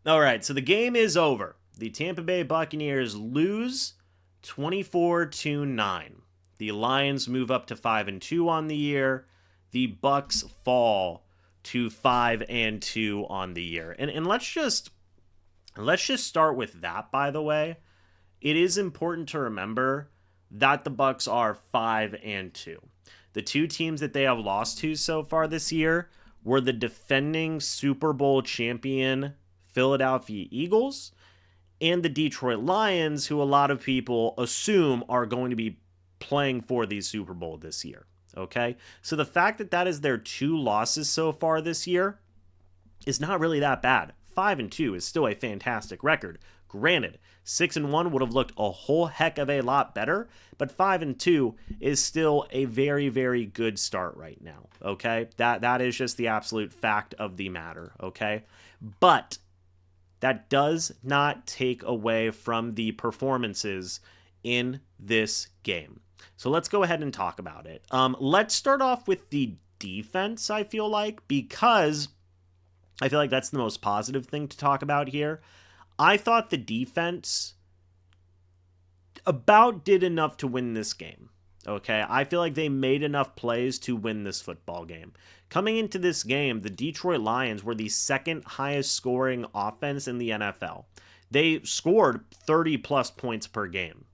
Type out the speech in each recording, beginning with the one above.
All right, so the game is over. The Tampa Bay Buccaneers lose 24-9. The Lions move up to 5-2 on the year. The Bucs fall to 5-2 on the year. And let's just start with that, by the way. It is important to remember that the Bucs are 5-2. The two teams that they have lost to so far this year were the defending Super Bowl champion Philadelphia Eagles and the Detroit Lions, who a lot of people assume are going to be playing for the Super Bowl this year. Okay? So the fact that that is their two losses so far this year is not really that bad. 5-2 is still a fantastic record. Granted, 6-1 would have looked a whole heck of a lot better, but 5-2 is still a very, very good start right now. Okay? That is just the absolute fact of the matter. Okay? But that does not take away from the performances in this game. So let's go ahead and talk about it. Let's start off with the defense, I feel like, because I feel like that's the most positive thing to talk about here. I thought the defense about did enough to win this game. Okay, I feel like they made enough plays to win this football game. Coming into this game, the Detroit Lions were the second highest scoring offense in the NFL. They scored 30 plus points per game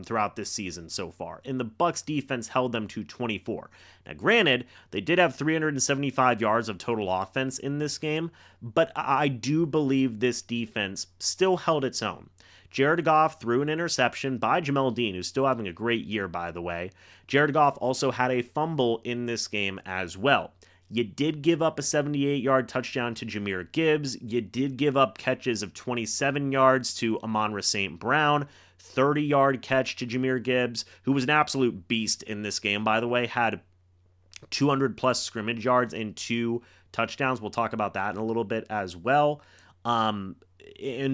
throughout this season so far, and the Bucs defense held them to 24. Now, granted, they did have 375 yards of total offense in this game, but I do believe this defense still held its own. Jared Goff threw an interception by Jamel Dean, who's still having a great year, by the way. Jared Goff also had a fumble in this game as well. You did give up a 78-yard touchdown to Jahmyr Gibbs. You did give up catches of 27 yards to Amon-Ra St. Brown. 30-yard catch to Jahmyr Gibbs, who was an absolute beast in this game, by the way, had 200-plus scrimmage yards and 2 touchdowns. We'll talk about that in a little bit as well. And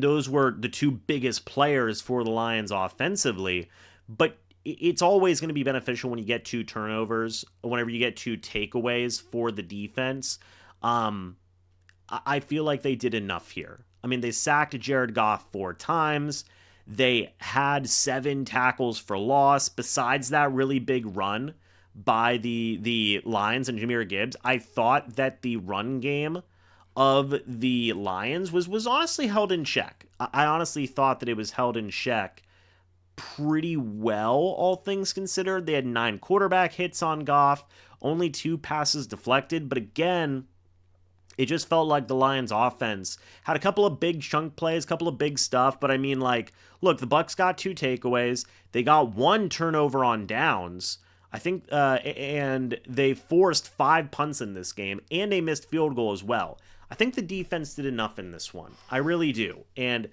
those were the two biggest players for the Lions offensively. But it's always going to be beneficial when you get 2 turnovers, whenever you get 2 takeaways for the defense. I feel like they did enough here. I mean, they sacked Jared Goff 4 times. They had 7 tackles for loss. Besides that really big run by the Lions and Jahmyr Gibbs, I thought that the run game of the Lions was honestly held in check. I honestly thought that it was held in check pretty well, all things considered. They had 9 quarterback hits on Goff, only 2 passes deflected, but again, it just felt like the Lions offense had a couple of big chunk plays, a couple of big stuff, but I mean, like, look, the Bucs got 2 takeaways. They got 1 turnover on downs, I think, and they forced 5 punts in this game, and a missed field goal as well. I think the defense did enough in this one. I really do. And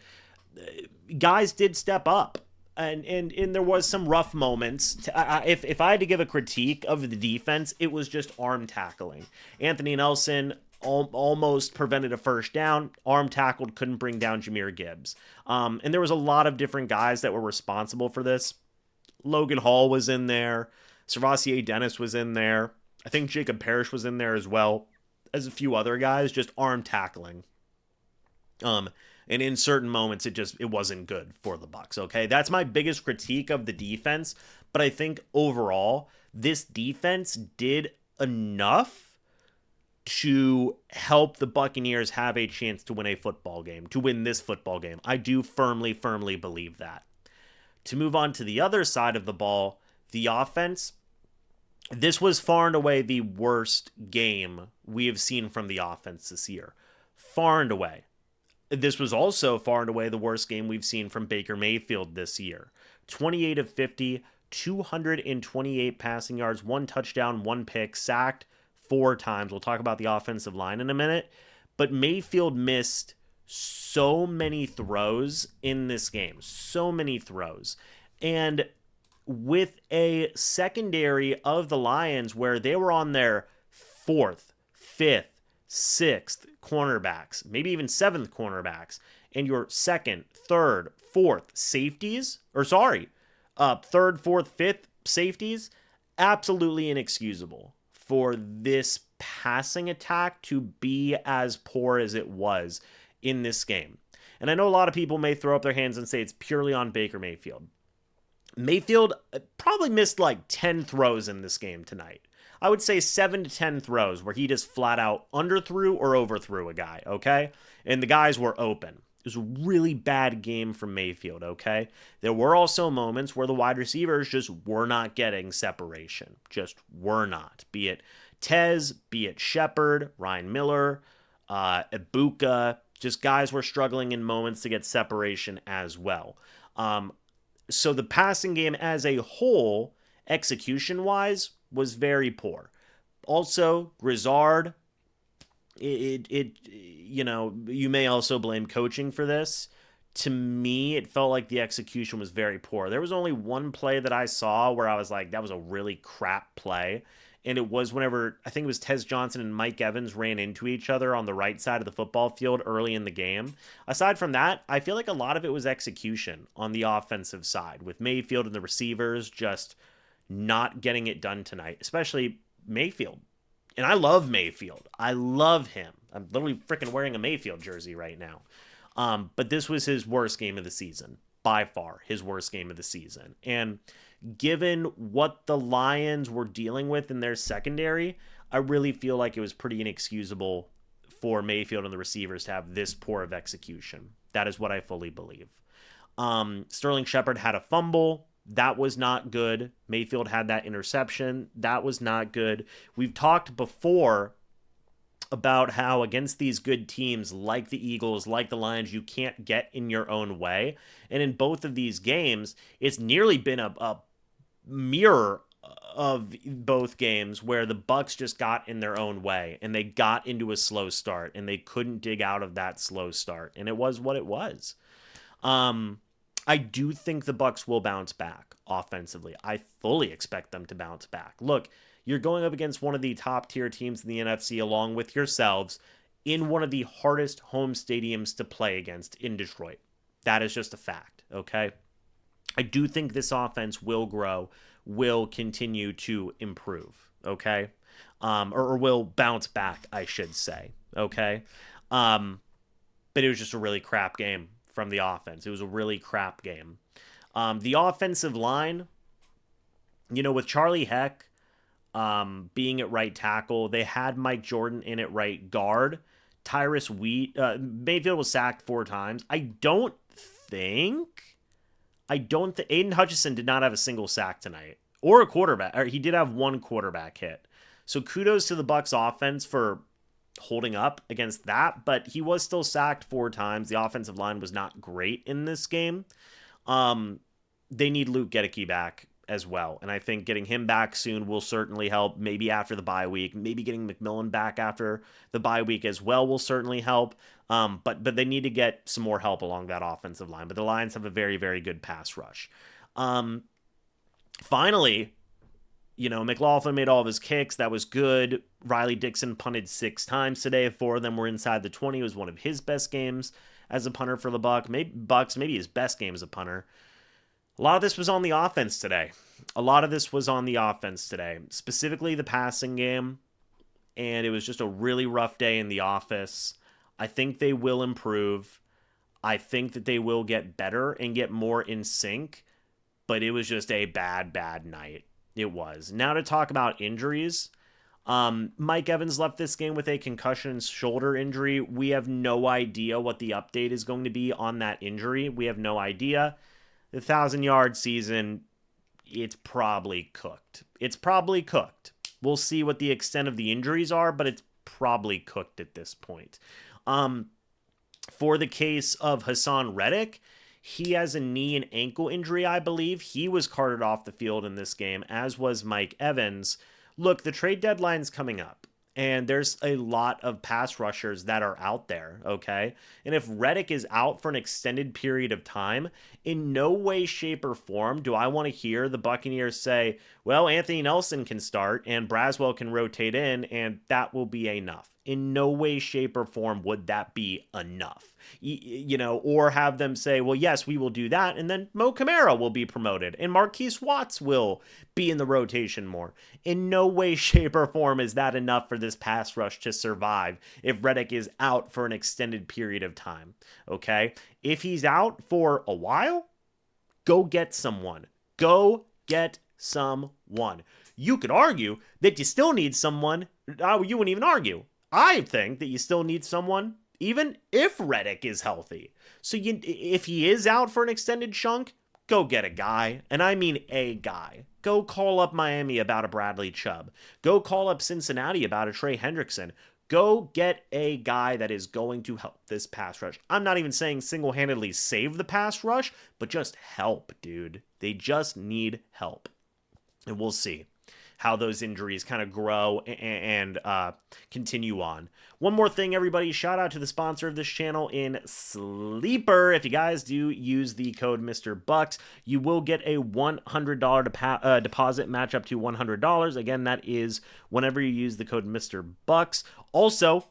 guys did step up. And there was some rough moments. If I had to give a critique of the defense, it was just arm tackling. Anthony Nelson almost prevented a first down. Arm tackled, couldn't bring down Jahmyr Gibbs. And there was a lot of different guys that were responsible for this. Logan Hall was in there. Servatier Dennis was in there. I think Jacob Parrish was in there as well, as a few other guys, just arm tackling. And in certain moments, it wasn't good for the Bucs. Okay, that's my biggest critique of the defense. But I think overall, this defense did enough to help the Buccaneers have a chance to win a football game, to win this football game. I do firmly believe that. To move on to the other side of the ball, the offense. This was far and away the worst game we have seen from the offense this year. Far and away. This was also far and away the worst game we've seen from Baker Mayfield this year. 28 of 50, 228 passing yards, 1 touchdown, 1 pick, sacked 4 times. We'll talk about the offensive line in a minute. But Mayfield missed so many throws in this game. So many throws. And with a secondary of the Lions where they were on their 4th, 5th, 6th cornerbacks, maybe even 7th cornerbacks, and your 2nd, 3rd, 4th safeties, 3rd, 4th, 5th safeties, absolutely inexcusable for this passing attack to be as poor as it was in this game. And I know a lot of people may throw up their hands and say it's purely on Baker Mayfield. Mayfield probably missed like 10 throws in this game tonight. I would say 7 to 10 throws where he just flat out underthrew or overthrew a guy, okay? And the guys were open. It was a really bad game from Mayfield, okay? There were also moments where the wide receivers just were not getting separation. Just were not. Be it Tez, be it Shepard, Ryan Miller, Ibuka. Just guys were struggling in moments to get separation as well. So the passing game as a whole, execution-wise, was very poor. Also, Grizzard, you may also blame coaching for this. To me, it felt like the execution was very poor. There was only one play that I saw where I was like, that was a really crap play. And it was whenever, I think it was Tez Johnson and Mike Evans ran into each other on the right side of the football field early in the game. Aside from that, I feel like a lot of it was execution on the offensive side, with Mayfield and the receivers just not getting it done tonight, especially Mayfield. And I love Mayfield. I love him. I'm literally freaking wearing a Mayfield jersey right now. But this was his worst game of the season. By far, his worst game of the season. And given what the Lions were dealing with in their secondary, I really feel like it was pretty inexcusable for Mayfield and the receivers to have this poor of execution. That is what I fully believe. Sterling Shepard had a fumble. That was not good. Mayfield had that interception. That was not good. We've talked before about how against these good teams like the Eagles, like the Lions, you can't get in your own way. And in both of these games, it's nearly been a mirror of both games where the Bucs just got in their own way and they got into a slow start and they couldn't dig out of that slow start. And it was what it was. I do think the Bucs will bounce back offensively. I fully expect them to bounce back. Look, you're going up against one of the top tier teams in the NFC along with yourselves in one of the hardest home stadiums to play against in Detroit. That is just a fact, okay? I do think this offense will grow, will continue to improve, okay? Or will bounce back, I should say, okay? But it was just a really crap game from the offense. It was a really crap game. The offensive line, with Charlie Heck being at right tackle, they had Mike Jordan in at right guard. Tyrus Mayfield was sacked 4 times. I don't think Aiden Hutchinson did not have a single sack tonight or a quarterback. Or he did have 1 quarterback hit. So kudos to the Bucs offense for holding up against that, but he was still sacked 4 times. The offensive line was not great in this game. They need Luke Gedeke back as well, and I think getting him back soon will certainly help. Maybe after the bye week, maybe getting McMillan back after the bye week as well will certainly help. But they need to get some more help along that offensive line. But the Lions have a very, very good pass rush. Finally, McLaughlin made all of his kicks. That was good. Riley Dixon punted 6 times today. 4 of them were inside the 20. It was one of his best games as a punter for the Bucs. Maybe his best game as a punter. A lot of this was on the offense today. Specifically the passing game. And it was just a really rough day in the office. I think they will improve. I think that they will get better and get more in sync. But it was just a bad, bad night. It was. Now to talk about injuries. Mike Evans left this game with a concussion shoulder injury. We have no idea what the update is going to be on that injury. We have no idea. The 1,000-yard season, it's probably cooked. We'll see what the extent of the injuries are, but it's probably cooked at this point. For the case of Hassan Reddick, he has a knee and ankle injury, I believe. He was carted off the field in this game, as was Mike Evans. Look, the trade deadline's coming up, and there's a lot of pass rushers that are out there, okay? And if Reddick is out for an extended period of time, in no way, shape, or form do I want to hear the Buccaneers say, well, Anthony Nelson can start, and Braswell can rotate in, and that will be enough. In no way, shape, or form would that be enough. Or have them say, well, yes, we will do that, and then Mo Camara will be promoted, and Marquise Watts will be in the rotation more. In no way, shape, or form is that enough for this pass rush to survive if Reddick is out for an extended period of time, okay? If he's out for a while, go get someone. Go get someone. You could argue that you still need someone. You wouldn't even argue. I think that you still need someone even if Reddick is healthy. So if he is out for an extended chunk, go get a guy. And I mean a guy. Go call up Miami about a Bradley Chubb. Go call up Cincinnati about a Trey Hendrickson. Go get a guy that is going to help this pass rush. I'm not even saying single-handedly save the pass rush, but just help, dude. They just need help. And we'll see how those injuries kind of grow and continue on. One more thing, everybody. Shout out to the sponsor of this channel in Sleeper. If you guys do use the code MrBucs, you will get a $100 deposit match up to $100. Again, that is whenever you use the code MrBucs. Also,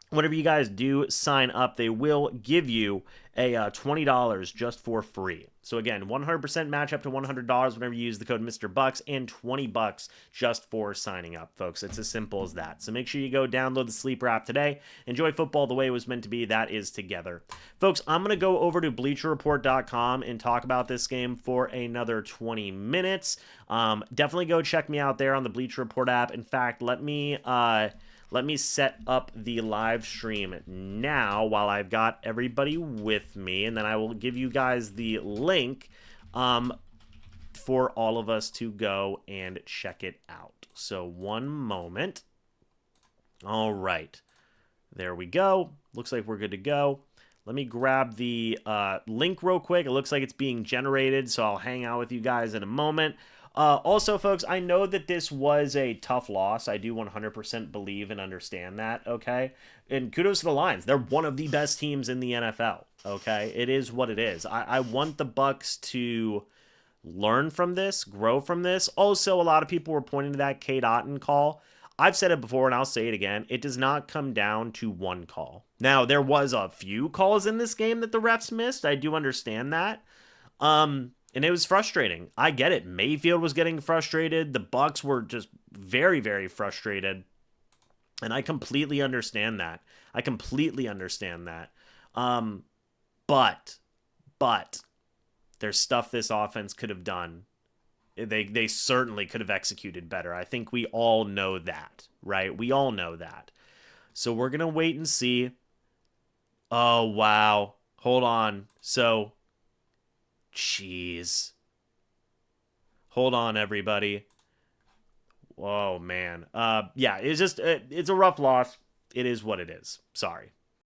whenever you guys do sign up, they will give you a $20 just for free. So again, 100% match up to $100 whenever you use the code MrBucs, and $20 just for signing up, folks. It's as simple as that. So make sure you go download the Sleeper app today. Enjoy football the way it was meant to be. That is together. Folks, I'm going to go over to BleacherReport.com and talk about this game for another 20 minutes. Definitely go check me out there on the Bleacher Report app. In fact, let me set up the live stream now while I've got everybody with me, and then I will give you guys the link for all of us to go and check it out. So one moment. All right. There we go. Looks like we're good to go. Let me grab the link real quick. It looks like it's being generated, so I'll hang out with you guys in a moment. Also, folks, I know that this was a tough loss. I do 100% believe and understand that, okay? And kudos to the Lions. They're one of the best teams in the NFL, okay? It is what it is. I want the Bucs to learn from this, grow from this. Also, a lot of people were pointing to that Cade Otton call. I've said it before, and I'll say it again. It does not come down to one call. Now, there was a few calls in this game that the refs missed. I do understand that. And it was frustrating. I get it. Mayfield was getting frustrated. The Bucs were just very, very frustrated. And I completely understand that. But there's stuff this offense could have done. They certainly could have executed better. I think we all know that, right? We all know that. So we're going to wait and see. Oh, wow. Hold on. So, jeez. Hold on, everybody. Oh, man. Yeah, it's just, it's a rough loss. It is what it is. Sorry.